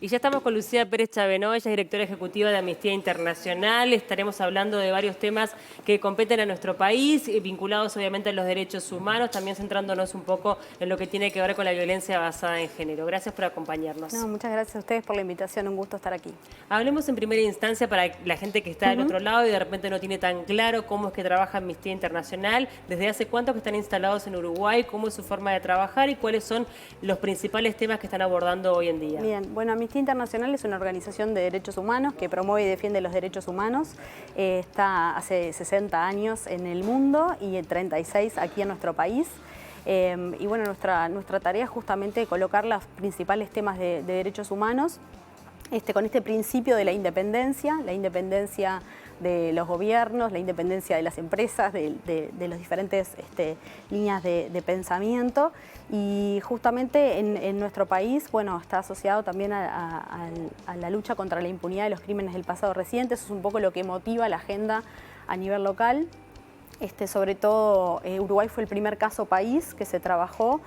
Y ya estamos con Lucía Pérez Chavenó, ella es directora ejecutiva de Amnistía Internacional. Estaremos hablando de varios temas que competen a nuestro país, vinculados obviamente a los derechos humanos, también centrándonos un poco en lo que tiene que ver con la violencia basada en género. Gracias por acompañarnos. No, muchas gracias a ustedes por la invitación, un gusto estar aquí. Hablemos en primera instancia para la gente que está del otro lado y de repente no tiene tan claro cómo es que trabaja Amnistía Internacional, desde hace cuánto que están instalados en Uruguay, cómo es su forma de trabajar y cuáles son los principales temas que están abordando hoy en día. Bien, bueno, Amnistía Internacional es una organización de derechos humanos que promueve y defiende los derechos humanos. Está hace 60 años en el mundo y 36 aquí en nuestro país. Y bueno, nuestra tarea es justamente colocar los principales temas de derechos humanos con este principio de la independencia de los gobiernos, la independencia de las empresas, de las diferentes líneas de pensamiento. Y justamente en nuestro país, bueno, está asociado también a la lucha contra la impunidad de los crímenes del pasado reciente. Eso es un poco lo que motiva la agenda a nivel local. Sobre todo, Uruguay fue el primer caso país que se trabajó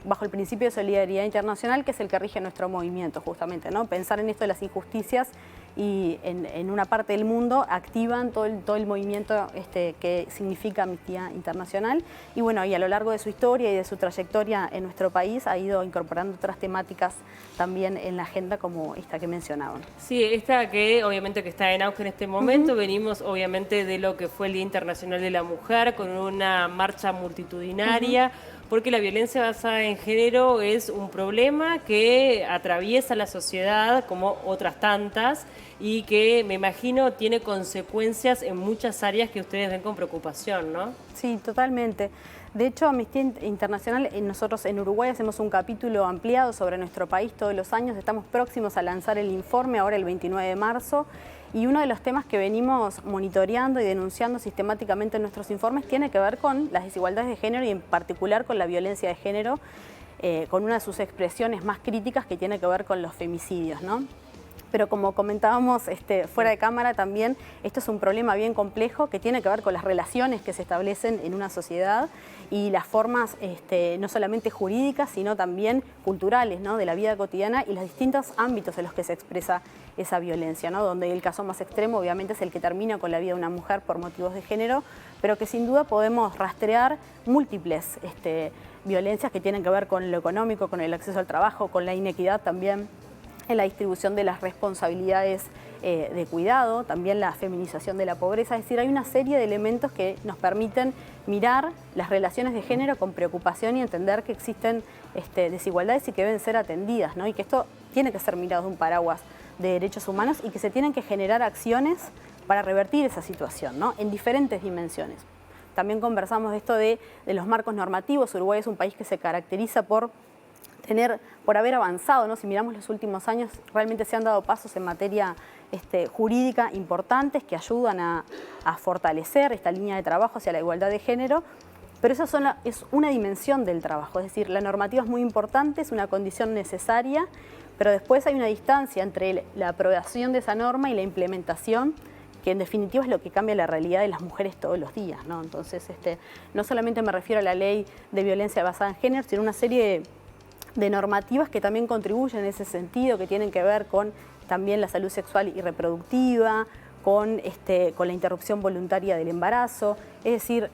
bajo el principio de solidaridad internacional, que es el que rige nuestro movimiento, justamente, ¿no? Pensar en esto de las injusticias y en una parte del mundo activan todo el movimiento que significa Amnistía Internacional. Y bueno, y a lo largo de su historia y de su trayectoria en nuestro país ha ido incorporando otras temáticas también en la agenda como esta que mencionaban. Sí, esta que obviamente que está en auge en este momento, venimos obviamente de lo que fue el Día Internacional de la Mujer con una marcha multitudinaria, porque la violencia basada en género es un problema que atraviesa la sociedad como otras tantas y que me imagino tiene consecuencias en muchas áreas que ustedes ven con preocupación, ¿no? Sí, totalmente. De hecho, Amnistía Internacional, nosotros en Uruguay hacemos un capítulo ampliado sobre nuestro país todos los años. Estamos próximos a lanzar el informe ahora el 29 de marzo. Y uno de los temas que venimos monitoreando y denunciando sistemáticamente en nuestros informes tiene que ver con las desigualdades de género y en particular con la violencia de género, con una de sus expresiones más críticas que tiene que ver con los femicidios, ¿no? Pero como comentábamos fuera de cámara también, esto es un problema bien complejo que tiene que ver con las relaciones que se establecen en una sociedad y las formas no solamente jurídicas, sino también culturales, ¿no? De la vida cotidiana y los distintos ámbitos en los que se expresa esa violencia, ¿no? Donde el caso más extremo obviamente es el que termina con la vida de una mujer por motivos de género, pero que sin duda podemos rastrear múltiples violencias que tienen que ver con lo económico, con el acceso al trabajo, con la inequidad también en la distribución de las responsabilidades de cuidado, también la feminización de la pobreza. Es decir, hay una serie de elementos que nos permiten mirar las relaciones de género con preocupación y entender que existen desigualdades y que deben ser atendidas, ¿no? Y que esto tiene que ser mirado de un paraguas de derechos humanos y que se tienen que generar acciones para revertir esa situación, ¿no? En diferentes dimensiones. También conversamos de esto de los marcos normativos. Uruguay es un país que se caracteriza por haber avanzado, ¿no? Si miramos los últimos años, realmente se han dado pasos en materia jurídica importantes que ayudan a fortalecer esta línea de trabajo hacia la igualdad de género, pero eso es una dimensión del trabajo, es decir, la normativa es muy importante, es una condición necesaria, pero después hay una distancia entre la aprobación de esa norma y la implementación, que en definitiva es lo que cambia la realidad de las mujeres todos los días, ¿no? Entonces, no solamente me refiero a la ley de violencia basada en género, sino una serie de normativas que también contribuyen en ese sentido, que tienen que ver con también la salud sexual y reproductiva, con la interrupción voluntaria del embarazo. Es decir,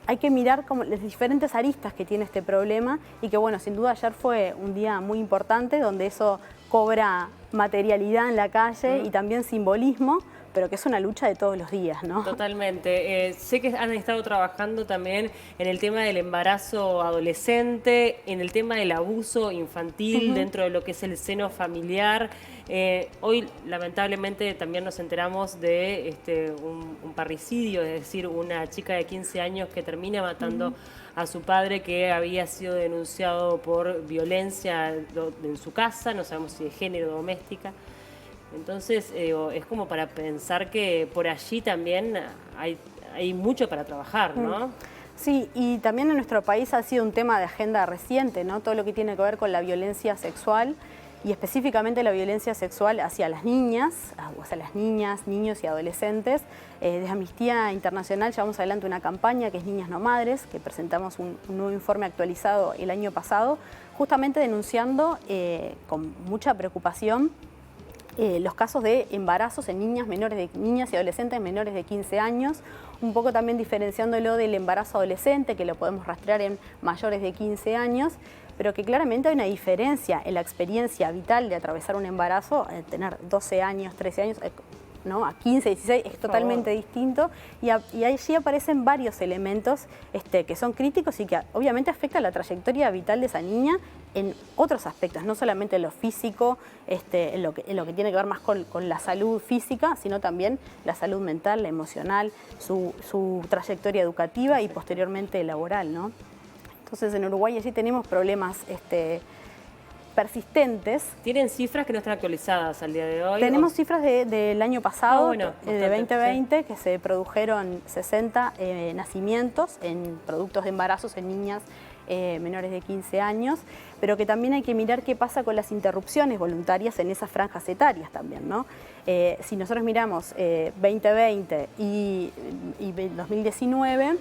hay que mirar como las diferentes aristas que tiene este problema y que, bueno, sin duda ayer fue un día muy importante donde eso cobra materialidad en la calle y también simbolismo, pero que es una lucha de todos los días, ¿no? Totalmente. Sé que han estado trabajando también en el tema del embarazo adolescente, en el tema del abuso infantil dentro de lo que es el seno familiar. Hoy, lamentablemente, también nos enteramos de un parricidio, es decir, una chica de 15 años que termina matando a su padre que había sido denunciado por violencia en su casa, no sabemos si de género o doméstica. Entonces, es como para pensar que por allí también hay mucho para trabajar, ¿no? Sí, y también en nuestro país ha sido un tema de agenda reciente, ¿no? Todo lo que tiene que ver con la violencia sexual y específicamente la violencia sexual hacia las niñas, niños y adolescentes. Desde Amnistía Internacional llevamos adelante una campaña que es Niñas No Madres, que presentamos un nuevo informe actualizado el año pasado, justamente denunciando con mucha preocupación los casos de embarazos en niñas y adolescentes menores de 15 años, un poco también diferenciándolo del embarazo adolescente, que lo podemos rastrear en mayores de 15 años, pero que claramente hay una diferencia en la experiencia vital de atravesar un embarazo, tener 12 años, 13 años, ¿no? A 15, 16 es totalmente distinto y allí aparecen varios elementos que son críticos y que obviamente afectan la trayectoria vital de esa niña en otros aspectos, no solamente en lo físico, en lo que tiene que ver más con la salud física, sino también la salud mental, la emocional, su trayectoria educativa y posteriormente laboral, ¿no? Entonces en Uruguay allí tenemos problemas persistentes. ¿Tienen cifras que no están actualizadas al día de hoy? Tenemos cifras del año pasado, de 2020, sí, que se produjeron 60 nacimientos en productos de embarazos en niñas menores de 15 años, pero que también hay que mirar qué pasa con las interrupciones voluntarias en esas franjas etarias también, ¿no? Si nosotros miramos 2020 y 2019,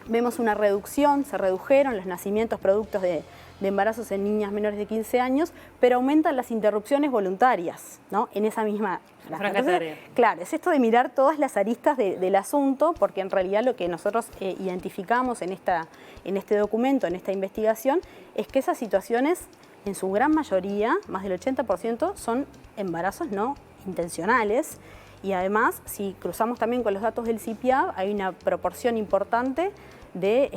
vemos una reducción, se redujeron los nacimientos productos de embarazos en niñas menores de 15 años, pero aumentan las interrupciones voluntarias, ¿no? En esa misma franja. Entonces, claro, es esto de mirar todas las aristas del asunto, porque en realidad lo que nosotros identificamos en este documento, en esta investigación, es que esas situaciones, en su gran mayoría, más del 80%, son embarazos no intencionales. Y además, si cruzamos también con los datos del CIPIAB, hay una proporción importante de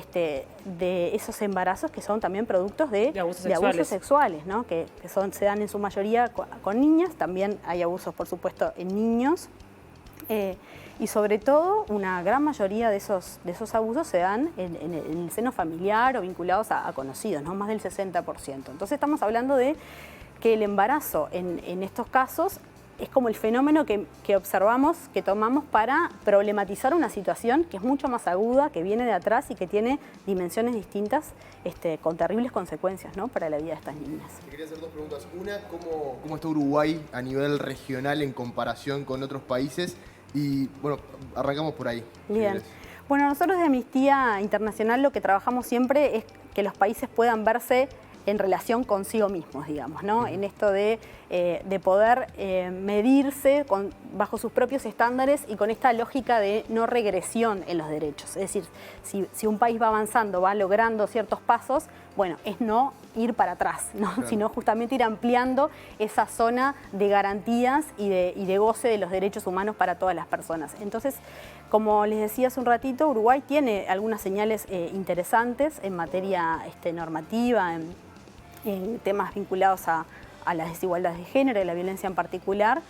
esos embarazos que son también productos de abusos sexuales, ¿no? que se dan en su mayoría con niñas, también hay abusos, por supuesto, en niños. Y sobre todo, una gran mayoría de esos abusos se dan en el seno familiar o vinculados a conocidos, ¿no? Más del 60%. Entonces estamos hablando de que el embarazo en estos casos es como el fenómeno que observamos, que tomamos para problematizar una situación que es mucho más aguda, que viene de atrás y que tiene dimensiones distintas, con terribles consecuencias, ¿no? Para la vida de estas niñas. Te quería hacer dos preguntas. Una, ¿cómo está Uruguay a nivel regional en comparación con otros países? Y bueno, arrancamos por ahí. Bien. Bueno, nosotros de Amnistía Internacional lo que trabajamos siempre es que los países puedan verse en relación consigo mismos, digamos, ¿no? En esto de poder medirse bajo sus propios estándares y con esta lógica de no regresión en los derechos. Es decir, si un país va avanzando, va logrando ciertos pasos, bueno, es no ir para atrás, ¿no? Claro. Sino justamente ir ampliando esa zona de garantías y de goce de los derechos humanos para todas las personas. Entonces, como les decía hace un ratito, Uruguay tiene algunas señales interesantes en materia normativa, en temas vinculados a las desigualdades de género y la violencia en particular,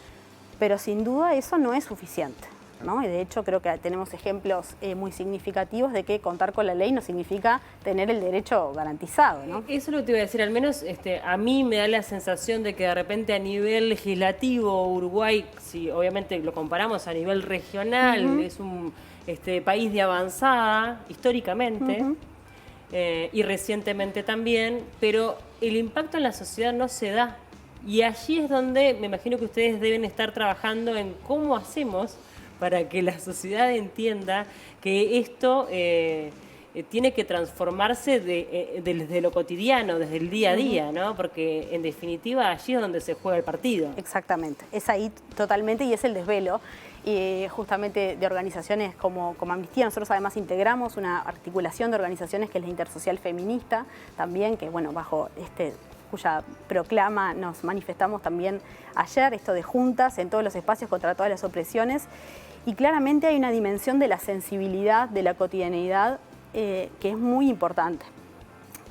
pero sin duda eso no es suficiente, ¿no? Y de hecho creo que tenemos ejemplos muy significativos de que contar con la ley no significa tener el derecho garantizado, ¿no? Eso es lo que te iba a decir, al menos a mí me da la sensación de que de repente a nivel legislativo Uruguay, si obviamente lo comparamos a nivel regional, es un país de avanzada históricamente, y recientemente también, pero el impacto en la sociedad no se da. Y allí es donde me imagino que ustedes deben estar trabajando en cómo hacemos para que la sociedad entienda que esto tiene que transformarse desde lo cotidiano, desde el día a día, ¿no? Porque en definitiva allí es donde se juega el partido. Exactamente, es ahí totalmente y es el desvelo. Y justamente de organizaciones como Amnistía, nosotros además integramos una articulación de organizaciones que es la Intersocial Feminista, también que bueno, bajo cuya proclama nos manifestamos también ayer, esto de juntas en todos los espacios contra todas las opresiones, y claramente hay una dimensión de la sensibilidad, de la cotidianeidad, que es muy importante.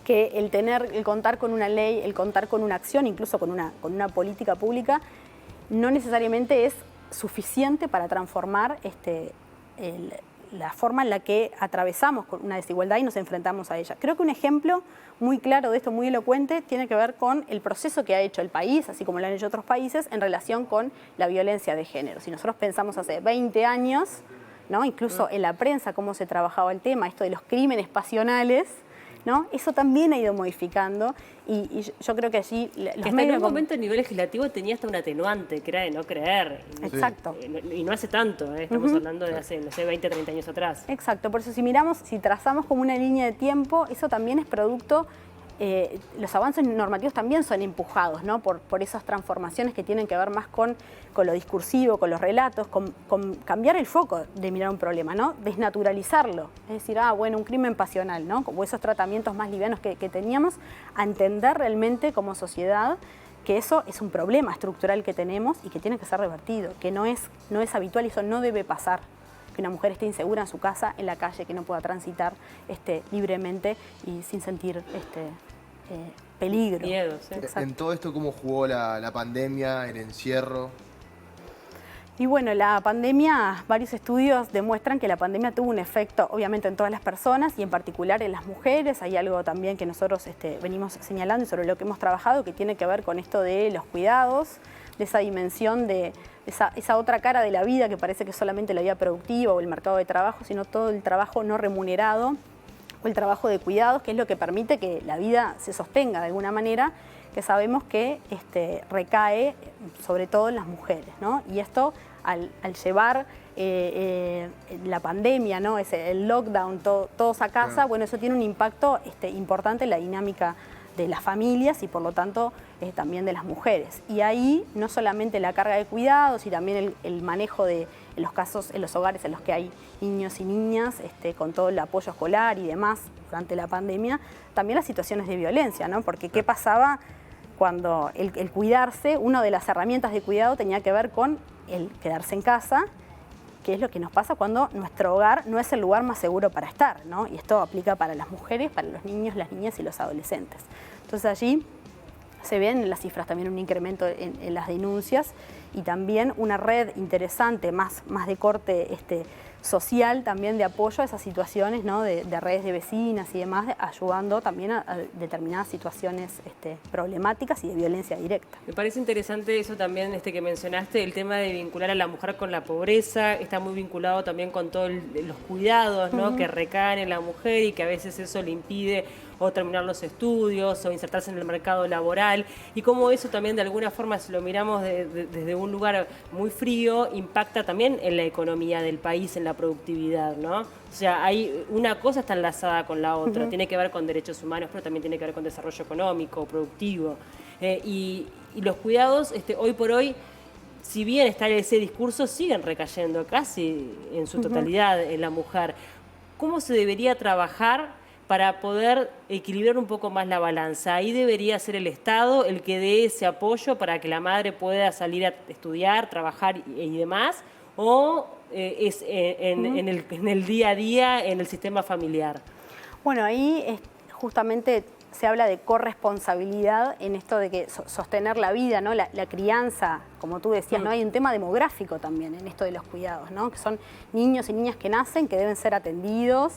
Que el contar con una ley, el contar con una acción, incluso con una política pública, no necesariamente es suficiente para transformar la forma en la que atravesamos con una desigualdad y nos enfrentamos a ella. Creo que un ejemplo muy claro de esto, muy elocuente, tiene que ver con el proceso que ha hecho el país, así como lo han hecho otros países, en relación con la violencia de género. Si nosotros pensamos hace 20 años, ¿no? Incluso en la prensa, cómo se trabajaba el tema, esto de los crímenes pasionales, ¿no? Eso también ha ido modificando y yo creo que allí los hasta en medios... un momento a nivel legislativo tenía hasta un atenuante, que era de no creer. Exacto. Y no hace tanto, estamos hablando de hace, no sé, 20, 30 años atrás. Exacto, por eso si trazamos como una línea de tiempo, eso también es producto... los avances normativos también son empujados, ¿no? por esas transformaciones que tienen que ver más con lo discursivo, con los relatos, con cambiar el foco de mirar un problema, ¿no? Desnaturalizarlo, es decir, bueno, un crimen pasional, ¿no? Como esos tratamientos más livianos que teníamos, a entender realmente como sociedad que eso es un problema estructural que tenemos y que tiene que ser revertido, que no es habitual y eso no debe pasar. Que una mujer esté insegura en su casa, en la calle, que no pueda transitar libremente y sin sentir peligro. Miedo, sí. En todo esto, ¿cómo jugó la pandemia, el encierro? Y bueno, la pandemia, varios estudios demuestran que la pandemia tuvo un efecto, obviamente, en todas las personas y en particular en las mujeres. Hay algo también que nosotros venimos señalando y sobre lo que hemos trabajado que tiene que ver con esto de los cuidados, de esa dimensión de esa otra cara de la vida que parece que es solamente la vida productiva o el mercado de trabajo, sino todo el trabajo no remunerado o el trabajo de cuidados, que es lo que permite que la vida se sostenga de alguna manera, que sabemos que recae sobre todo en las mujeres, ¿no? Y esto, al llevar la pandemia, ¿no? El lockdown, todos a casa, bueno, eso tiene un impacto importante en la dinámica de las familias y por lo tanto también de las mujeres. Y ahí no solamente la carga de cuidados y también el manejo de los casos en los hogares en los que hay niños y niñas, con todo el apoyo escolar y demás durante la pandemia, también las situaciones de violencia, ¿no? Porque ¿qué pasaba cuando el cuidarse? Una de las herramientas de cuidado tenía que ver con el quedarse en casa, que es lo que nos pasa cuando nuestro hogar no es el lugar más seguro para estar, ¿no? Y esto aplica para las mujeres, para los niños, las niñas y los adolescentes. Entonces allí se ven en las cifras también un incremento en las denuncias y también una red interesante, más de corte social también de apoyo a esas situaciones, ¿no? de redes de vecinas y demás, ayudando también a determinadas situaciones problemáticas y de violencia directa. Me parece interesante eso también que mencionaste, el tema de vincular a la mujer con la pobreza, está muy vinculado también con todos los cuidados, ¿no? que recaen en la mujer y que a veces eso le impide o terminar los estudios o insertarse en el mercado laboral, y cómo eso también de alguna forma, si lo miramos desde un lugar muy frío, impacta también en la economía del país, en la productividad, ¿no? O sea, una cosa está enlazada con la otra, tiene que ver con derechos humanos, pero también tiene que ver con desarrollo económico, productivo, y los cuidados hoy por hoy, si bien está ese discurso, siguen recayendo casi en su totalidad en la mujer. ¿Cómo se debería trabajar para poder equilibrar un poco más la balanza? Ahí debería ser el Estado el que dé ese apoyo para que la madre pueda salir a estudiar, trabajar y demás, o es en el día a día, en el sistema familiar. Bueno, ahí justamente se habla de corresponsabilidad en esto de que sostener la vida, ¿no? La crianza, como tú decías, ¿no? Hay un tema demográfico también en esto de los cuidados, ¿no? Que son niños y niñas que nnacen, que deben ser atendidos,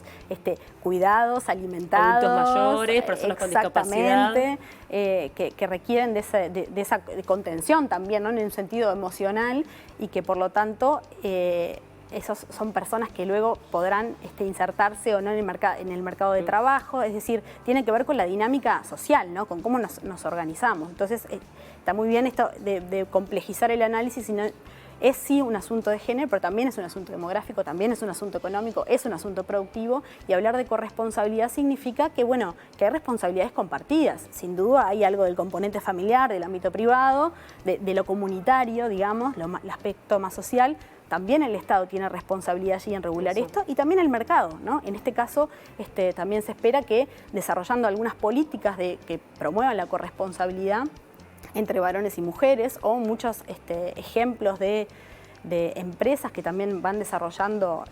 cuidados, alimentados. Adultos mayores, personas con discapacidad. Que requieren de esa contención también, ¿no? En un sentido emocional y que por lo tanto esos son personas que luego podrán insertarse o no en el mercado de trabajo, es decir, tiene que ver con la dinámica social, ¿no? Con cómo nos organizamos. Entonces, está muy bien esto de complejizar el análisis, sino es sí un asunto de género, pero también es un asunto demográfico, también es un asunto económico, es un asunto productivo, y hablar de corresponsabilidad significa que, bueno, que hay responsabilidades compartidas. Sin duda hay algo del componente familiar, del ámbito privado, de lo comunitario, digamos, el aspecto más social. También el Estado tiene responsabilidad allí en regular esto y también el mercado, ¿no? En este caso también se espera que desarrollando algunas políticas que promuevan la corresponsabilidad entre varones y mujeres o muchos ejemplos de empresas que también van desarrollando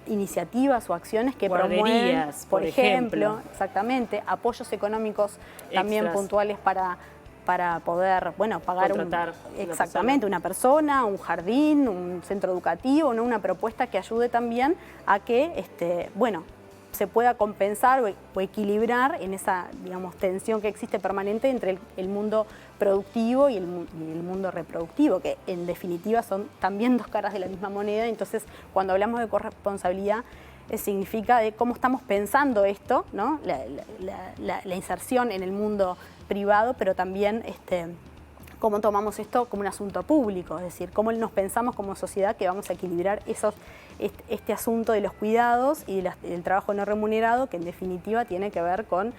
iniciativas o acciones que promueven, por ejemplo, exactamente, apoyos económicos también puntuales para poder, bueno, pagar una persona, un jardín, un centro educativo, ¿no? Una propuesta que ayude también a que, bueno, se pueda compensar o equilibrar en esa, digamos, tensión que existe permanente entre el mundo productivo y el mundo reproductivo, que en definitiva son también dos caras de la misma moneda. Entonces, cuando hablamos de corresponsabilidad, significa de cómo estamos pensando esto, ¿no? La inserción en el mundo privado, pero también cómo tomamos esto como un asunto público, es decir, cómo nos pensamos como sociedad que vamos a equilibrar este asunto de los cuidados y del trabajo no remunerado, que en definitiva tiene que ver con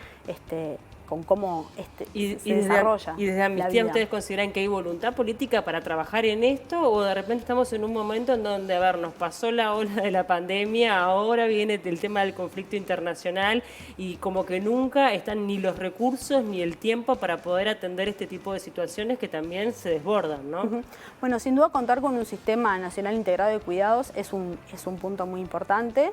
cómo se desarrolla. ¿Y desde Amnistía ustedes consideran que hay voluntad política para trabajar en esto? ¿O de repente estamos en un momento en donde, a ver, nos pasó la ola de la pandemia, ahora viene el tema del conflicto internacional y como que nunca están ni los recursos ni el tiempo para poder atender este tipo de situaciones que también se desbordan, ¿no? Bueno, sin duda contar con un sistema nacional integrado de cuidados es un punto muy importante.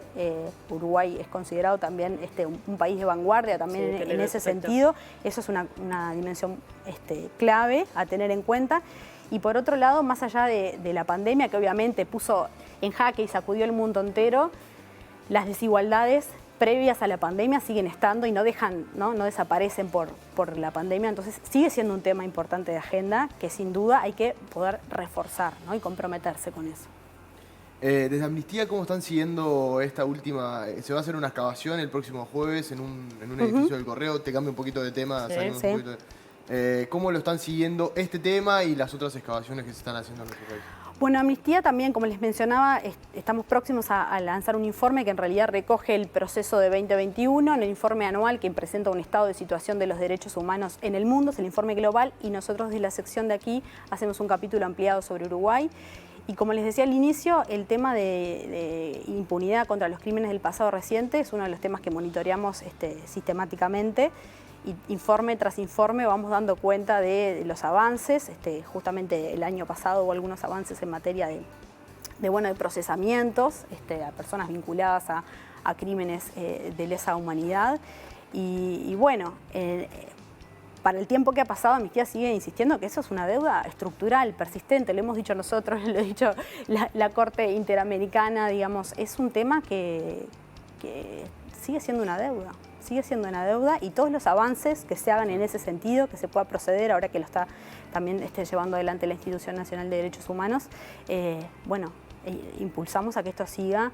Uruguay es considerado también un país de vanguardia también en ese sentido. Eso es una dimensión clave a tener en cuenta. Y por otro lado, más allá de la pandemia, que obviamente puso en jaque y sacudió el mundo entero, las desigualdades previas a la pandemia siguen estando y no desaparecen por la pandemia. Entonces sigue siendo un tema importante de agenda que sin duda hay que poder reforzar, ¿no? Y comprometerse con eso. Desde Amnistía, ¿cómo están siguiendo esta última? Se va a hacer una excavación el próximo jueves en un edificio del Correo. Te cambio un poquito de tema. Sí. Un poquito ¿cómo lo están siguiendo este tema y las otras excavaciones que se están haciendo en nuestro país? Bueno, Amnistía también, como les mencionaba, estamos próximos a lanzar un informe que en realidad recoge el proceso de 2021, el informe anual que presenta un estado de situación de los derechos humanos en el mundo, es el informe global, y nosotros desde la sección de aquí hacemos un capítulo ampliado sobre Uruguay. Y como les decía al inicio, el tema de impunidad contra los crímenes del pasado reciente es uno de los temas que monitoreamos sistemáticamente. Y informe tras informe vamos dando cuenta de los avances. Justamente el año pasado hubo algunos avances en materia de procesamientos a personas vinculadas a crímenes de lesa humanidad. Y bueno, para el tiempo que ha pasado, Amnistía sigue insistiendo que eso es una deuda estructural, persistente. Lo hemos dicho nosotros, lo ha dicho la Corte Interamericana, digamos. Es un tema que sigue siendo una deuda. Sigue siendo una deuda y todos los avances que se hagan en ese sentido, que se pueda proceder ahora que lo está también llevando adelante la Institución Nacional de Derechos Humanos, impulsamos a que esto siga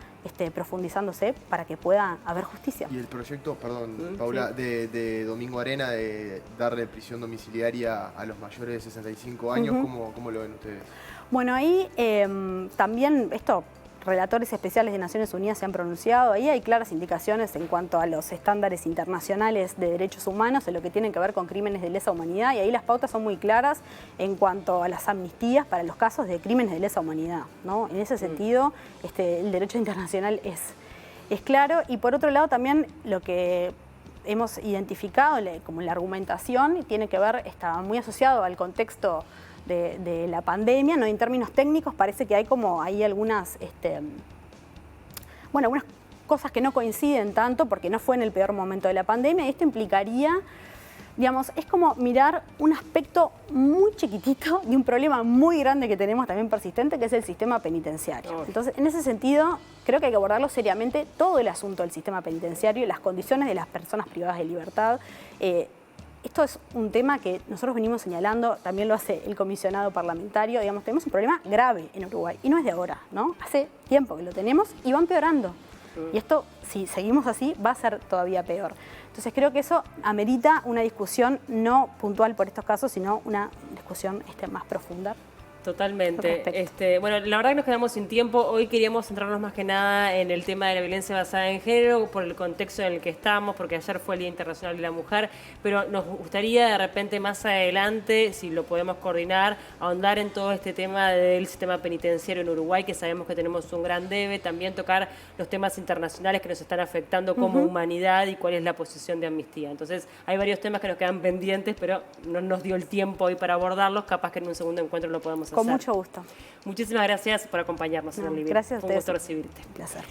profundizándose para que pueda haber justicia. Y el proyecto, perdón, Paula, de Domingo Arena de darle prisión domiciliaria a los mayores de 65 años, ¿cómo lo ven ustedes? Bueno, ahí también relatores especiales de Naciones Unidas se han pronunciado. Ahí hay claras indicaciones en cuanto a los estándares internacionales de derechos humanos en lo que tienen que ver con crímenes de lesa humanidad, y ahí las pautas son muy claras en cuanto a las amnistías para los casos de crímenes de lesa humanidad, ¿no? En ese sentido, el derecho internacional es claro. Y por otro lado también lo que hemos identificado como la argumentación tiene que ver, está muy asociado al contexto de la pandemia, ¿no? En términos técnicos parece que hay algunas, algunas cosas que no coinciden tanto porque no fue en el peor momento de la pandemia, y esto implicaría, digamos, es como mirar un aspecto muy chiquitito de un problema muy grande que tenemos también persistente, que es el sistema penitenciario. Entonces, en ese sentido, creo que hay que abordarlo seriamente todo el asunto del sistema penitenciario y las condiciones de las personas privadas de libertad. Esto es un tema que nosotros venimos señalando, también lo hace el comisionado parlamentario, digamos, tenemos un problema grave en Uruguay, y no es de ahora, ¿no? Hace tiempo que lo tenemos y va empeorando. Y esto, si seguimos así, va a ser todavía peor. Entonces creo que eso amerita una discusión no puntual por estos casos, sino una discusión más profunda. Totalmente. Bueno, la verdad que nos quedamos sin tiempo. Hoy queríamos centrarnos más que nada en el tema de la violencia basada en género, por el contexto en el que estamos, porque ayer fue el Día Internacional de la Mujer, pero nos gustaría de repente más adelante, si lo podemos coordinar, ahondar en todo este tema del sistema penitenciario en Uruguay, que sabemos que tenemos un gran debe, también tocar los temas internacionales que nos están afectando como humanidad y cuál es la posición de Amnistía. Entonces, hay varios temas que nos quedan pendientes, pero no nos dio el tiempo hoy para abordarlos, capaz que en un segundo encuentro lo podemos hacer. Con mucho gusto. Muchísimas gracias por acompañarnos en el nivel. Gracias a ustedes. Un gusto recibirte. Un placer.